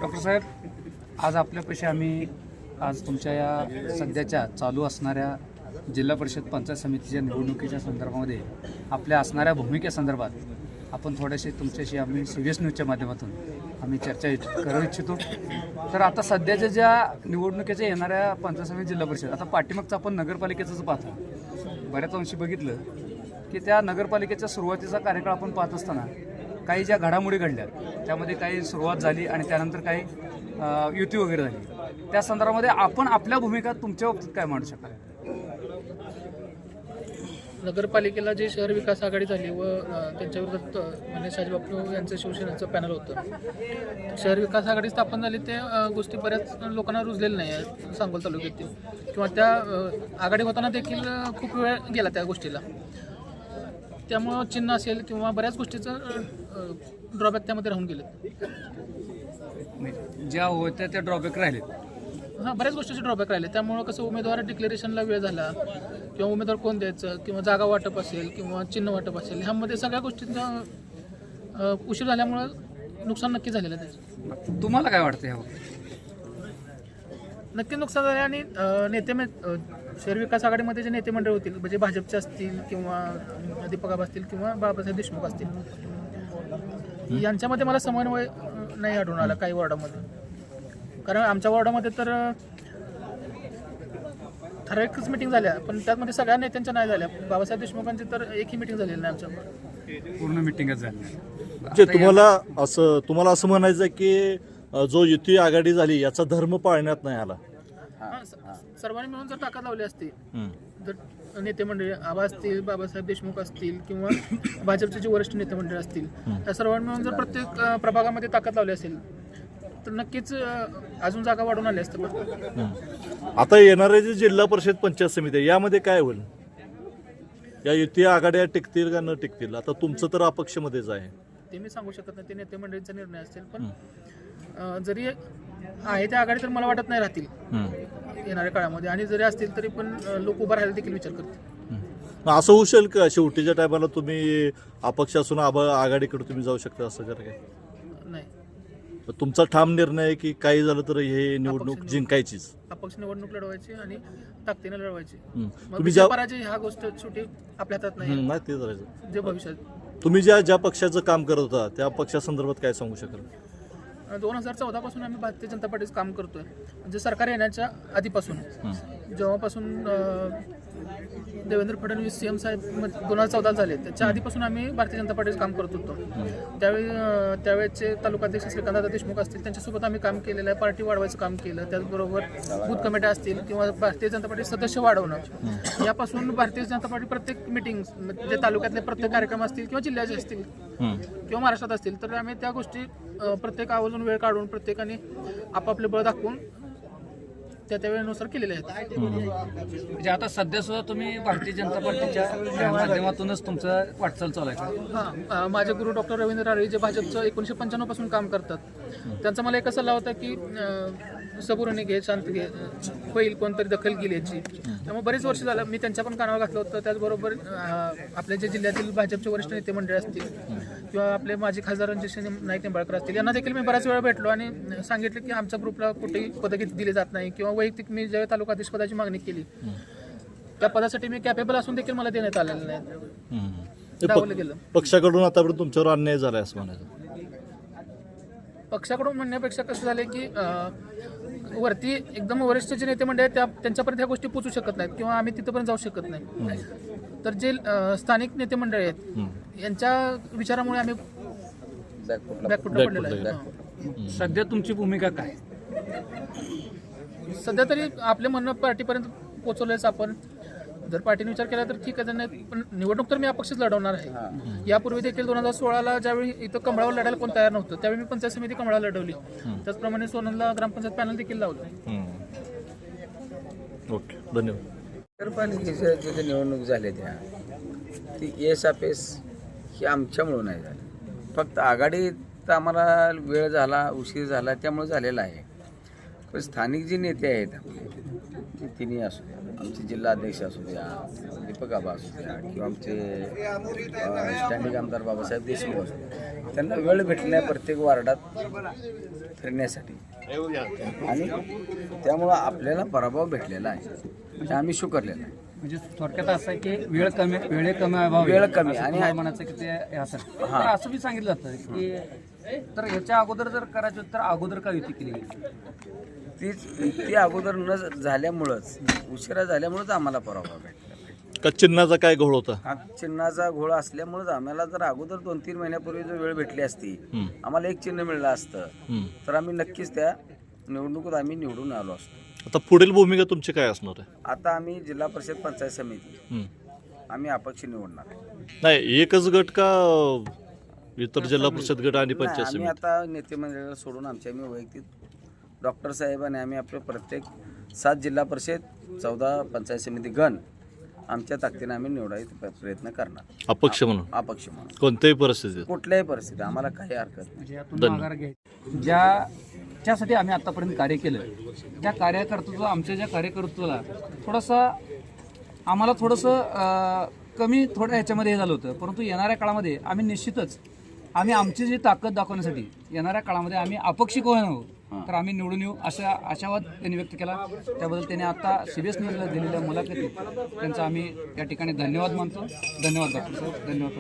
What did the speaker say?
Doctor साहेब, आज आपल्यापाशी आम्ही आज तुमच्या या सध्याच्या चालू असणाऱ्या जिल्हा परिषद पंचायत समितीच्या निवडणुकीच्या संदर्भामध्ये आपल्या असणाऱ्या भूमिकेसंदर्भात आपण थोडेसे तुमच्याशी आम्ही CVS न्यूजच्या माध्यमातून आम्ही चर्चा करू इच्छितो. तर आता सध्याच्या ज्या निवडणुकीच्या येणाऱ्या पंचायत समिती जिल्हा परिषद, आता पाठीमागचं आपण नगरपालिकेचंच पाहतो. बऱ्याच अंशी बघितलं की त्या नगरपालिकेच्या सुरुवातीचा कार्यकाळ आपण पाहत असताना काही ज्या घडामोडी घडल्या त्यामध्ये काही सुरुवात झाली आणि त्यानंतर काही युती वगैरे झाली. त्या संदर्भामध्ये आपण आपल्या भूमिका तुमच्या बाबतीत काय मांडू शकाल? नगरपालिकेला जे शहर विकास आघाडी झाली व त्यांच्या विरोधात म्हणजे शाजीबापू यांचं शिवसेनेचं पॅनल होतं. शहर विकास आघाडी स्थापन झाली ते गोष्टी बऱ्याच लोकांना रुजलेल्या नाही आहेत सांगोल तालुक्यातील, किंवा त्या आघाडी होताना देखील खूप वेळ गेला त्या गोष्टीला. त्यामुळं चिन्ह असेल किंवा बऱ्याच गोष्टीचं ड्रॉबॅक त्यामध्ये राहून गेले. ज्या होत्या त्या ड्रॉबॅक राहिलेत. हां, बऱ्याच गोष्टीचे ड्रॉबॅक राहिले. त्यामुळं कसं उमेदवार डिक्लेरेशनला वेळ झाला किंवा उमेदवार कोण द्यायचं किंवा जागा वाटप असेल किंवा चिन्ह वाटप असेल, ह्यामध्ये सगळ्या गोष्टींचा उशीर झाल्यामुळं नुकसान नक्की झालेलं आहे त्याचं. तुम्हाला काय वाटतं ह्यावर? नक्की नुकसान झाले. आणि शहर विकास आघाडीमध्ये जे नेते मंडळ होतील म्हणजे भाजपचे असतील किंवा दीपक आबा असतील किंवा बाबासाहेब देशमुख असतील, यांच्यामध्ये मला समन्वय नाही आढळून आला काही वॉर्डामध्ये. कारण आमच्या वॉर्डामध्ये तर ठराविकच मिटिंग झाल्या, पण त्यामध्ये सगळ्या नेत्यांच्या नाही झाल्या. बाबासाहेब देशमुखांची तर एकही मिटिंग झालेली नाही आमच्याकडे. पूर्ण मिटिंगच झाली. म्हणजे तुम्हाला असं म्हणायचं की जो युती आघाडी झाली याचा धर्म पाळण्यात नाही आला. सर्वांनी मिळून जर ताकद लावली असती, जर नेते मंडळी आबा असतील, बाबासाहेब देशमुख असतील किंवा भाजपचे जे वरिष्ठ नेते मंडळ असतील, त्या सर्वांनी मिळून जर प्रत्येक प्रभागामध्ये ताकद लावली असेल तर नक्कीच अजून जागा वाढून आल्या असतात. आता येणारे जे जिल्हा परिषद पंचायत समिती आहे यामध्ये काय होईल? या युती आघाड्या टिकतील का न टिकतील? आता तुमचं तर अपक्षमध्येच आहे, ते मी सांगू शकत नाही, ते नेते मंडळींचा निर्णय असेल. पण जरी आहे त्या आघाडी तर मला वाटत नाही राहतील येणाऱ्या काळामध्ये, आणि जरी असतील तरी पण लोक उभं राहायला देखील विचार करतील. असं होऊ शकेल का शेवटीच्या टायमाला तुम्ही अपक्ष असून आघाडीकडे तुम्ही जाऊ शकता असं कर काय? नाही, तुमचा ठाम निर्णय आहे की काही झालं तर हे निवडणूक जिंकायचीच, अपक्ष निवडणूक लढवायची आणि ताकदीने लढवायची. तुम्ही पराजय ह्या गोष्ट शेवटी आपल्या हातात नाही. ते करायचं. जे भविष्यात तुम्ही ज्या पक्षाचं काम करत होता त्या पक्षासंदर्भात काय सांगू शकाल? 2014 पासून आम्ही भारतीय जनता पार्टीचं काम करतोय. म्हणजे सरकार येण्याच्या आधीपासून, जेव्हापासून देवेंद्र फडणवीस CM साहेब 2014 झाले त्याच्या आधीपासून आम्ही भारतीय जनता पार्टीचं काम करत होतो. त्यावेळेचे तालुकाध्यक्ष श्रीकांत देशमुख असतील त्यांच्यासोबत आम्ही काम केलेलं आहे. पार्टी वाढवायचं काम केलं. त्याचबरोबर बूथ कमिट्या असतील किंवा भारतीय जनता पार्टी सदस्य वाढवणं, यापासून भारतीय जनता पार्टी प्रत्येक मिटिंग म्हणजे तालुक्यातले प्रत्येक कार्यक्रम असतील किंवा जिल्ह्याचे असतील किंवा महाराष्ट्रात असतील, तर आम्ही त्या गोष्टी प्रत्येक आवर्जून वेळ काढून प्रत्येकाने आपापले बळ दाखवून त्या वेळेनुसार केलेले आहेत. म्हणजे आता सध्या सुद्धा तुम्ही भारतीय जनता पार्टीच्या माध्यमातूनच तुमचं वाटचाल चालू आहे का? हां, माझे गुरु डॉक्टर रवींद्र राळे जे भाजपचं 1995 पासून काम करतात, त्यांचा मला एक सल्ला होता की सबुरीने घे, शांत घे, होईल कोणतरी दखल घेईल याची. त्यामुळे बरेच वर्ष झालं मी त्यांच्या पण कानावर घातलं होतं. त्याचबरोबर आपल्या जे जिल्ह्यातील भाजपचे वरिष्ठ नेते मंडळी असतील किंवा आपले माजी खासदार रणजित नाईक निंबाळकर असतील, यांना देखील मी बऱ्याच वेळा भेटलो आणि सांगितलं की आमच्या ग्रुपला कुठेही पदं दिली जात नाही, किंवा वैयक्तिक मी ज्यावेळी तालुकाधीश पदाची मागणी केली त्या पदासाठी मी कॅपेबल असून देखील मला देण्यात आलेलं नाही, डावलं गेलं. पक्षाकडून आतापर्यंत तुमच्यावर अन्याय झालाय असं म्हणायचं? पक्षाकडून म्हणण्यापेक्षा कसं झालं की वरती एकदम वरिष्ठ जे नेते मंडळ आहेत त्यांच्यापर्यंत ह्या गोष्टी पोचू शकत नाहीत किंवा आम्ही तिथपर्यंत जाऊ शकत नाही. तर जे स्थानिक नेते मंडळ आहेत यांच्या विचारामुळे आम्ही बॅकफुटला पडलेलो आहे. सध्या तुमची भूमिका काय? सध्या तरी आपले म्हणणं पार्टीपर्यंत पोहोचवलंच आपण. जर पार्टीने विचार केला तर ठीक आहे, नाही पण निवडणूक तर मी अपक्षच लढवणार आहे. यापूर्वी देखील 2016ला ज्यावेळी इथं कमळावर लढायला कोण तयार नव्हतं त्यावेळी मी पंचायत समिती कमळावर लढवली. त्याचप्रमाणे सोनलला ग्रामपंचायत पॅनल देखील लावलं. ओके, धन्यवाद. नगरपालिकेच्या जे निवडणूक झाल्या ती एस ही आमच्यामुळं नाही झाली. फक्त आघाडीत आम्हाला वेळ झाला, उशीर झाला त्यामुळे झालेला आहे. पण स्थानिक जे नेते आहेत आपले ते तिन्ही असू द्या, आमचे जिल्हा अध्यक्ष असू द्या, दीपक आबा असू द्या, किंवा आमचे स्टँडिंग आमदार बाबासाहेब देशमुख असू द्या, त्यांना वेळ भेटला प्रत्येक वार्डात फिरण्यासाठी आणि त्यामुळं आपल्याला पराभव भेटलेला आहे, म्हणजे आम्ही स्वीकारलेला आहे. म्हणजे थोडक्यात असं आहे की वेळ कमी अभावी वेळ कमी आणि म्हणायचं की ते हे असं तर असं बी सांगितलं जातं की तर ह्याच्या अगोदर जर करायचं होतं तर अगोदर का युती केली गेली? ती अगोदर न झाल्यामुळंच, उशिरा झाल्यामुळंच आम्हाला पराभव भेटला. का चिन्हाचा काय घोळ होता? हा चिन्हाचा घोळ असल्यामुळेच आम्हाला जर अगोदर 2-3 महिन्यापूर्वी जर वेळ भेटली असती, आम्हाला एक चिन्ह मिळलं असतं तर आम्ही नक्कीच त्या निवडणुकीत आम्ही निवडून आलो असतो. आता पुढील भूमिका तुमची काय असणार आहे? आता आम्ही जिल्हा परिषद पंचायत समिती आम्ही अपक्ष निवडणार आहे. नाही, एकच गट का इतर जिल्हा परिषद गट आणि पंचायत नाही, आम्ही समिती? आता नेते मंडळाला सोडून आम्ही वैयक्तिक डॉक्टर साहेब आणि आम्ही आपले प्रत्येक 7 जिल्हा परिषद 14 पंचायत समिती गण आमच्या ताकदीने आम्ही निवडायचा प्रयत्न करणार. अपक्ष म्हणून? अपक्ष म्हणून कोणत्याही परिस्थितीत? कुठल्याही परिस्थितीत आम्हाला काही हरकत नाही. म्हणजे यातून माघार घ्यायची ज्यासाठी आम्ही आतापर्यंत कार्य केलं त्या कार्यकर्तृत्व आमच्या ज्या कार्यकर्तृत्वाला थोडंसं आम्हाला कमी ह्याच्यामध्ये हे झालं होतं, परंतु येणाऱ्या काळामध्ये आम्ही निश्चितच आमची जी ताकद दाखवण्यासाठी येणाऱ्या काळामध्ये आम्ही अपक्षी कोण आहोत तर आम्ही निवडून येऊ असा आशावाद त्यांनी व्यक्त केला. त्याबद्दल त्यांनी आता CBS न्यूजला दिलेल्या मुलाखतीत त्यांचा आम्ही या ठिकाणी धन्यवाद मानतो. धन्यवाद डॉक्टर साहेब, धन्यवाद.